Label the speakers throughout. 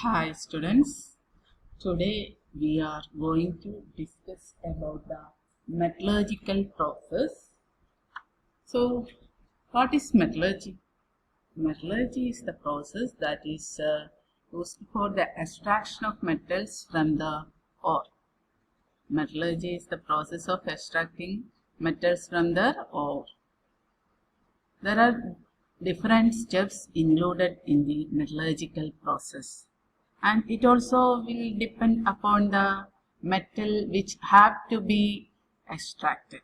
Speaker 1: Hi students, today we are going to discuss about the metallurgical process. So what is metallurgy? Metallurgy is the process that is used for the extraction of metals from the ore. Metallurgy is the process of extracting metals from the ore. There are different steps included in the metallurgical process. And it also will depend upon the metal which have to be extracted.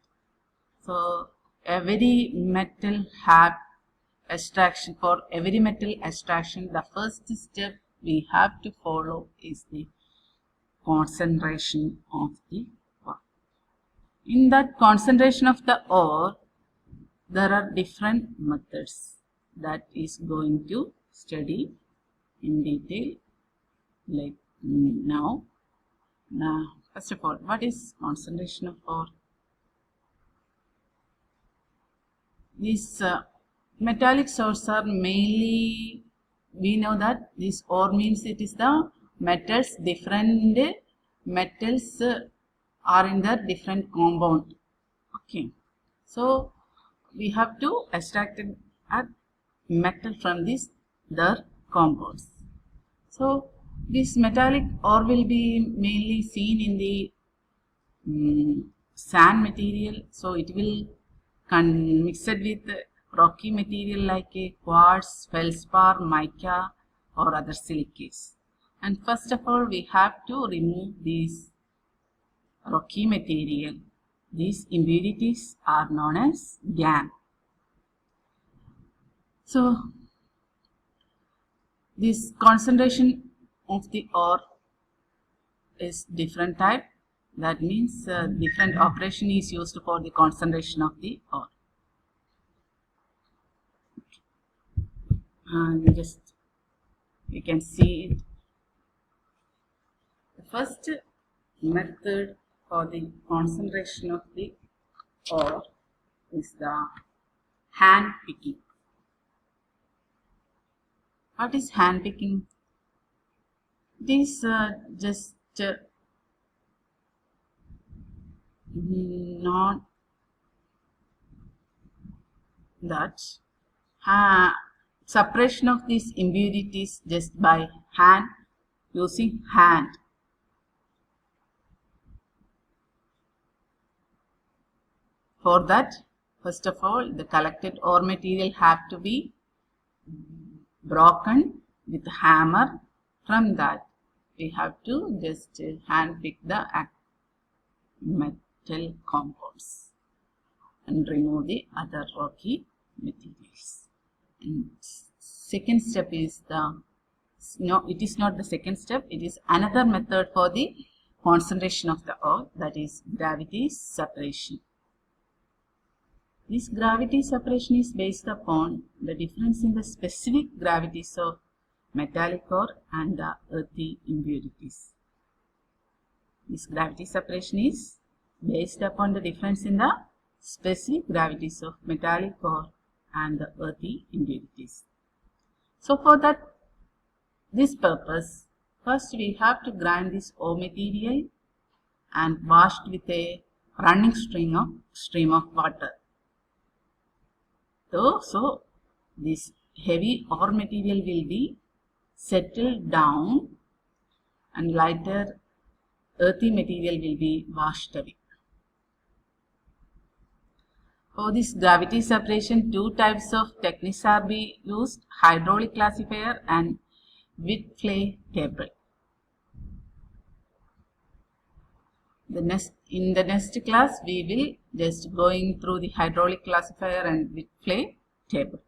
Speaker 1: So every metal have extraction. For every metal extraction, the first step we have to follow is the concentration of the ore. In that concentration of the ore, there are different methods that is going to study in detail. Like now, first of all, what is concentration of ore? These metallic ores are mainly, we know that this ore means it is the metals, different metals are in the different compound. Okay, so we have to extract a metal from their compounds. So this metallic ore will be mainly seen in the sand material. So it will mixed with rocky material like a quartz, feldspar, mica or other silicates. And first of all, we have to remove these rocky material. These impurities are known as gangue. So this concentration of the ore is different type. That means different operation is used for the concentration of the ore. And just you can see it. The first method for the concentration of the ore is the hand picking. What is hand picking? It is just not that separation of these impurities just by hand, using hand. For that, first of all, the collected ore material have to be broken with a hammer. From that, we have to just hand pick the metal compounds and remove the other rocky materials. And second step is it is not the second step, it is another method for the concentration of the ore, that is gravity separation. This gravity separation is based upon the difference in the specific gravities of metallic ore and the earthy impurities. This gravity separation is based upon the difference in the specific gravities of metallic ore and the earthy impurities. So for this purpose, first we have to grind this ore material and wash it with a running stream of water. So this heavy ore material will be settled down and lighter earthy material will be washed away. For this gravity separation, two types of techniques are being used: hydraulic classifier and Whitflay table. In the next class, we will just going through the hydraulic classifier and Whitflay table.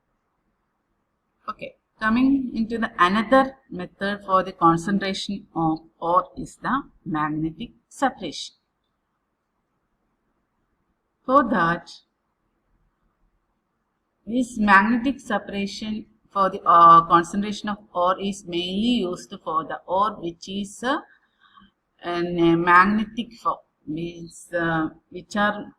Speaker 1: Okay, coming into the another method for the concentration of ore is the magnetic separation. For that, this magnetic separation for the concentration of ore is mainly used for the ore which is in a magnetic form, means which are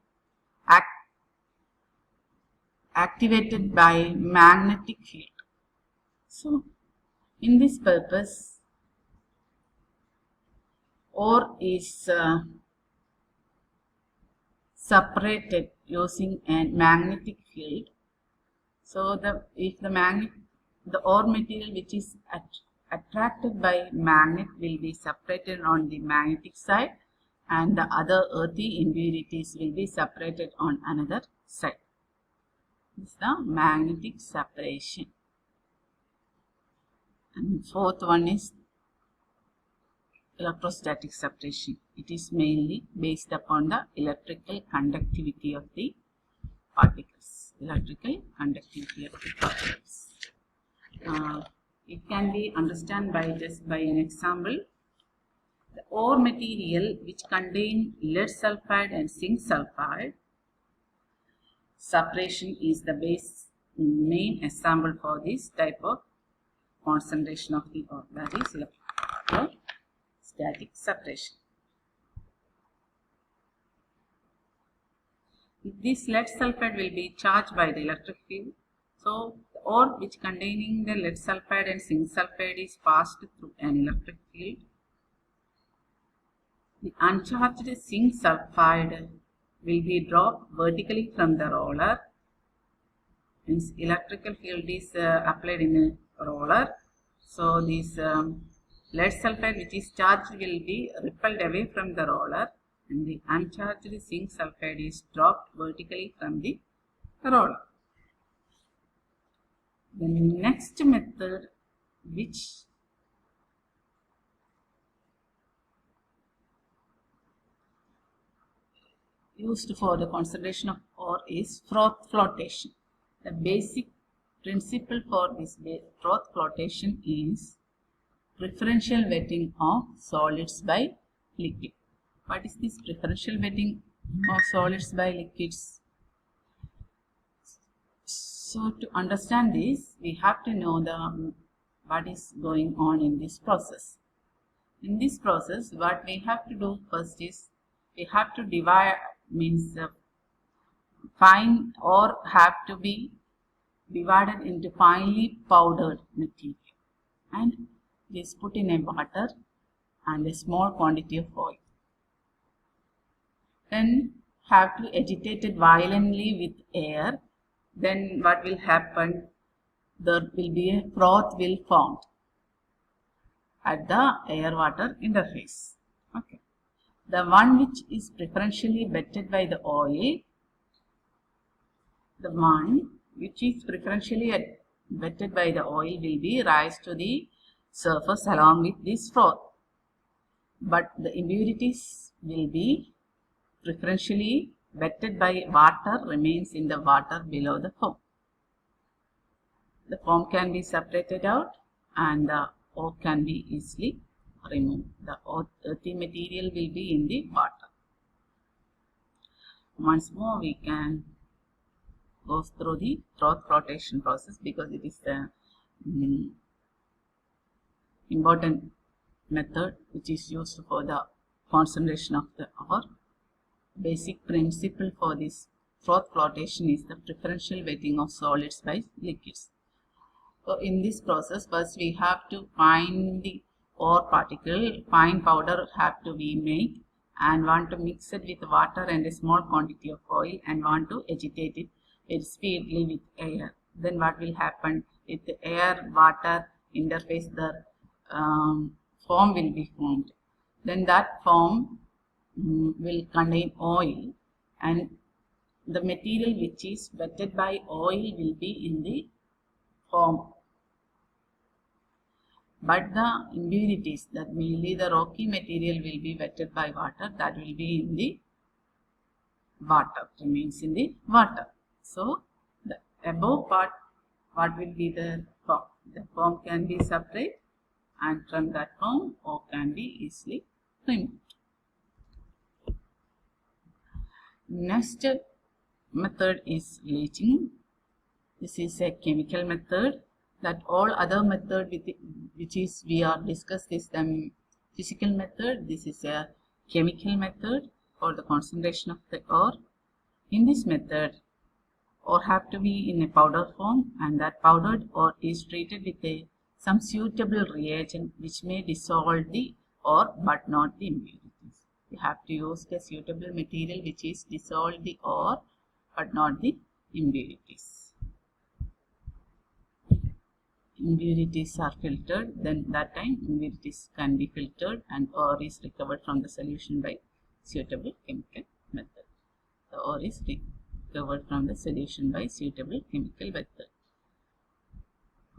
Speaker 1: activated by magnetic field. So in this purpose, ore is separated using a magnetic field. So if the ore material which is attracted by magnet will be separated on the magnetic side, and the other earthy impurities will be separated on another side. This is the magnetic separation. And fourth one is electrostatic separation. It is mainly based upon the electrical conductivity of the particles. Electrical conductivity of the particles. It can be understood by just by an example. The ore material which contain lead sulfide and zinc sulfide separation is the main example for this type of concentration of the ore, that is electrostatic separation. This lead sulfide will be charged by the electric field. So the ore which containing the lead sulfide and zinc sulfide is passed through an electric field. The uncharged zinc sulfide will be dropped vertically from the roller. Means electrical field is applied in a roller. So this lead sulfide which is charged will be repelled away from the roller, and the uncharged zinc sulfide is dropped vertically from the roller. The next method which used for the concentration of ore is froth flotation. The basic principle for this froth flotation is preferential wetting of solids by liquid. What is this preferential wetting of solids by liquids? So to understand this, we have to know what is going on in this process. In this process, what we have to do first is we have to divide, means fine ore have to be divided into finely powdered material, and it is put in a water and a small quantity of oil. Then have to agitate it violently with air. Then what will happen? There will be a froth will form at the air-water interface. Okay. The one which is preferentially wetted by the oil, the one which is preferentially wetted by the oil will be rise to the surface along with this froth. But the impurities will be preferentially wetted by water remains in the water below the foam. The foam can be separated out and the ore can be easily removed. The earthy material will be in the water. Once more we can go through the froth flotation process because it is the important method which is used for the concentration of the ore. Basic principle for this froth flotation is the preferential wetting of solids by liquids. So in this process, first we have to find the ore particle, fine powder have to be made, and want to mix it with water and a small quantity of oil, and want to agitate it very speedily with air. Then what will happen? If the air water interface, the foam will be formed. Then that foam will contain oil, and the material which is wetted by oil will be in the foam. But the impurities, that mainly the rocky material will be wetted by water, that will be in the water, remains in the water. So the above part, what will be the foam? The foam can be separate, and from that foam ore can be easily removed. Next method is leaching. This is a chemical method. That all other method which is we are discussed is the physical method. This is a chemical method for the concentration of the ore. In this method, ore have to be in a powder form, and that powdered ore is treated with some suitable reagent which may dissolve the ore but not the impurities. You have to use the suitable material which is dissolve the ore but not the impurities. Impurities are filtered, then that time impurities can be filtered and ore is recovered from the solution by suitable chemical method. The ore is recovered from the solution by suitable chemical method.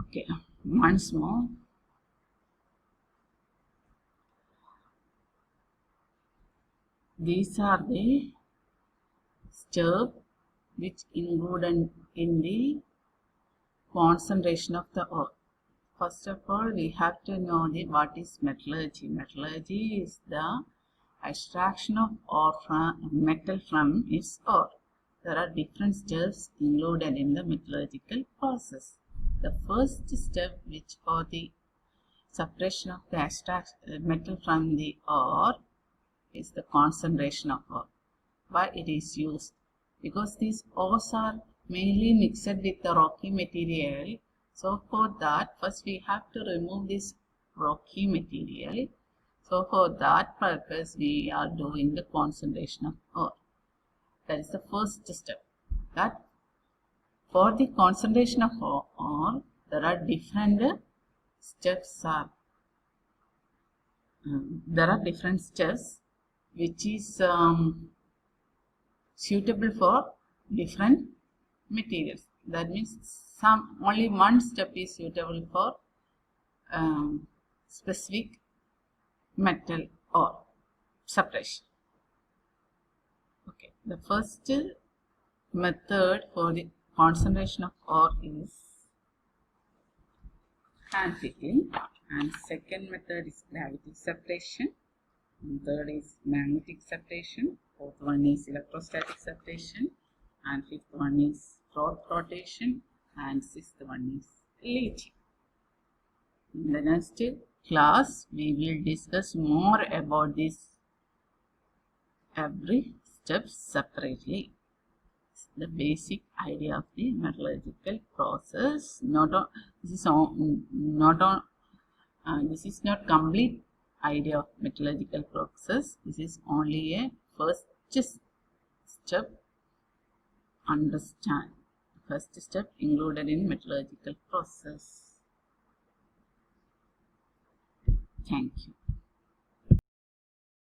Speaker 1: Okay, once more. These are the steps which included in the concentration of the ore. First of all, we have to know what is metallurgy. Metallurgy is the extraction of ore from metal from its ore. There are different steps included in the metallurgical process. The first step, which for the separation of the metal from the ore, is the concentration of ore. Why it is used? Because these ores are mainly mixed with the rocky material. So for that, first we have to remove this rocky material. So for that purpose, we are doing the concentration of ore. That is the first step. That for the concentration of ore, there are different steps. There are different steps which is suitable for different materials. That means only one step is suitable for specific metal or separation. Okay, the first method for the concentration of ore is hand pickling, and second method is gravity separation, and third is magnetic separation, fourth one is electrostatic separation, and fifth one is froth rotation, and sixth one is leaching. In the next class, we will discuss more about this every step separately. The basic idea of the metallurgical process. This is not complete idea of metallurgical process. This is only a first step. Understand. First step included in metallurgical process. Thank you.